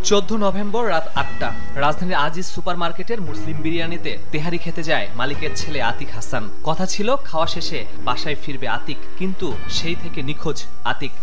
14 November রাত 8টা রাজধানীর Aziz super মার্কেটের মুসলিম বিরিয়ানিতে তেহারি খেতে যায় মালিকের ছেলে আতিক হাসান। কথা ছিল খাওয়া শেষে বাসায় ফিরবে আতিক, কিন্তু সেই থেকে নিখোঁজ আতিক।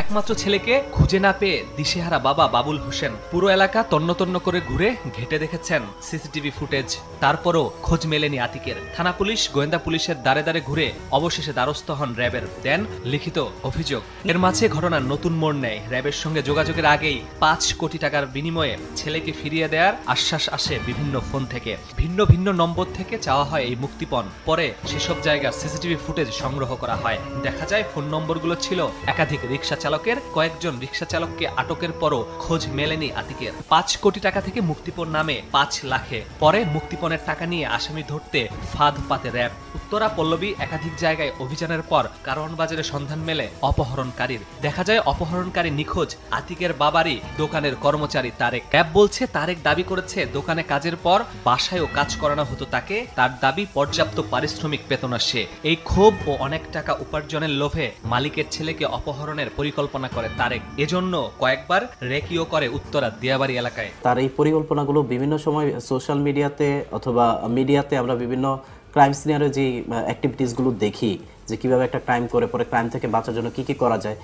একমাত্র ছেলেকে খুঁজে না পেয়ে দিশেহারা বাবা বাবুল হোসেন পুরো এলাকা তন্ন করে ঘুরে ঘেটে দেখেছেন সিসিটিভি ফুটেজ, তারপরও খোঁজ মেলেনি আতিকের। থানা পুলিশ, গোয়েন্দা পুলিশের দ্বারে দ্বারে ঘুরে অবশেষে দ্বারস্থ হন র্যাবের, দেন লিখিত অভিযোগ। এর মাঝে ঘটনার নতুন মোড় নেয়। র্যাবের সঙ্গে যোগাযোগের আগেই 5 কোটি টাকার বিনিময়ে ছেলেকে ফিরিয়ে দেওয়ার আশ্বাস আসে বিভিন্ন ফোন থেকে। ভিন্ন ভিন্ন নম্বর থেকে চাওয়া হয় এই মুক্তিপণ। পরে সেসব জায়গার সিসিটিভি ফুটেজ সংগ্রহ করা হয়। দেখা যায় ফোন নম্বরগুলো ছিল একাধিক রিকশা চালকের। কয়েকজন রিকশা চালককে আটকের পরও খোঁজ মেলেনি আতিকের। 5 কোটি টাকা থেকে মুক্তিপণ নামে 5 লাখে। পরে মুক্তিপণের টাকা নিয়ে আসামি ধরতে ফাঁদ পাতে র্যাব। উত্তরা, পল্লবী একাধিক জায়গায় অভিযানের পর কারওয়ান বাজারে সন্ধান মেলে অপহরণকারীর। দেখা যায় অপহরণকারী নিখোঁজ আতিকের বাবারই দোকানের কর্মচারী তারেক। র্যাব বলছে তারেক দাবি করেছে দোকানে কাজের পর বাসায়ও কাজ করানো হতো তাকে। তার দাবি পর্যাপ্ত পারিশ্রমিক পেত না সে। এই ক্ষোভ ও অনেক টাকা উপার্জনের লোভে মালিকের ছেলেকে অপহরণের পরিকল্পনা করে তারেক। এজন্য কয়েকবার রেকিও করে উত্তরা দিয়াবাড়ি এলাকায়। তার এই পরিকল্পনাগুলো বিভিন্ন সময় সোশ্যাল মিডিয়াতে অথবা মিডিয়াতে আমরা বিভিন্ন ক্রাইম সিনারিও যে অ্যাক্টিভিটিসগুলো দেখি, যে কিভাবে একটা ক্রাইম করে পরে ক্রাইম থেকে বাঁচার জন্য কি করা যায়,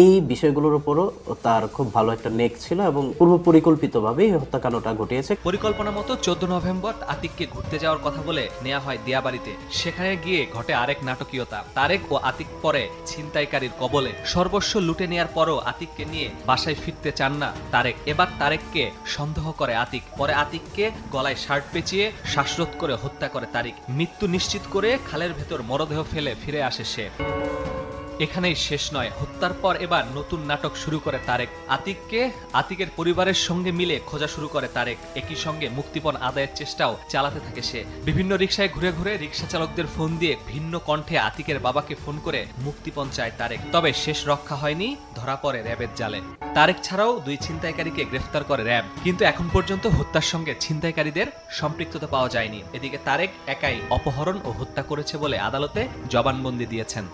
এই বিষয়গুলোর উপরও তার খুব ভালো একটা নেক ছিল এবং পূর্ব পরিকল্পিতভাবেই হত্যাকাণ্ডটা ঘটিয়েছে। পরিকল্পনা মতো 14 নভেম্বর আতিককে ঘুরতে যাওয়ার কথা বলে নেওয়া হয় দিয়াবাড়িতে। সেখানে গিয়ে ঘটে আরেক নাটকীয়তা। তারেক ও আতিক পরে ছিনতাইকারীর কবলে। সর্বস্ব লুটে নেওয়ার পরও আতিককে নিয়ে বাসায় ফিরতে চান না তারেক। এবার তারেককে সন্দেহ করে আতিক। পরে আতিককে গলায় শার্ট পেঁচিয়ে শ্বাসরোধ করে হত্যা করে তারিক। মৃত্যু নিশ্চিত করে খালের ভেতর মরদেহ ফেলে ফিরে আসে সে। এখানেই শেষ নয়। হত্যার পর এবার নতুন নাটক শুরু করে তারেক। আতিকের পরিবারের সঙ্গে মিলে খোঁজা শুরু করে তারেক। একই সঙ্গে মুক্তিপণ আদায়ের চেষ্টাও চালাতে থাকে সে। বিভিন্ন রিকশায় ঘুরে ঘুরে রিকশা চালকদের ফোন দিয়ে ভিন্ন কণ্ঠে আতিকের বাবাকে ফোন করে মুক্তিপণ চায় তারেক। তবে শেষ রক্ষা হয়নি, ধরা পড়ে র্যাবের জালে। তারেক ছাড়াও 2 ছিনতাইকারীকে গ্রেফতার করে র্যাব, কিন্তু এখন পর্যন্ত হত্যার সঙ্গে ছিনতাইকারীদের সম্পৃক্ততা পাওয়া যায়নি। এদিকে তারেক একাই অপহরণ ও হত্যা করেছে বলে আদালতে জবানবন্দি দিয়েছেন।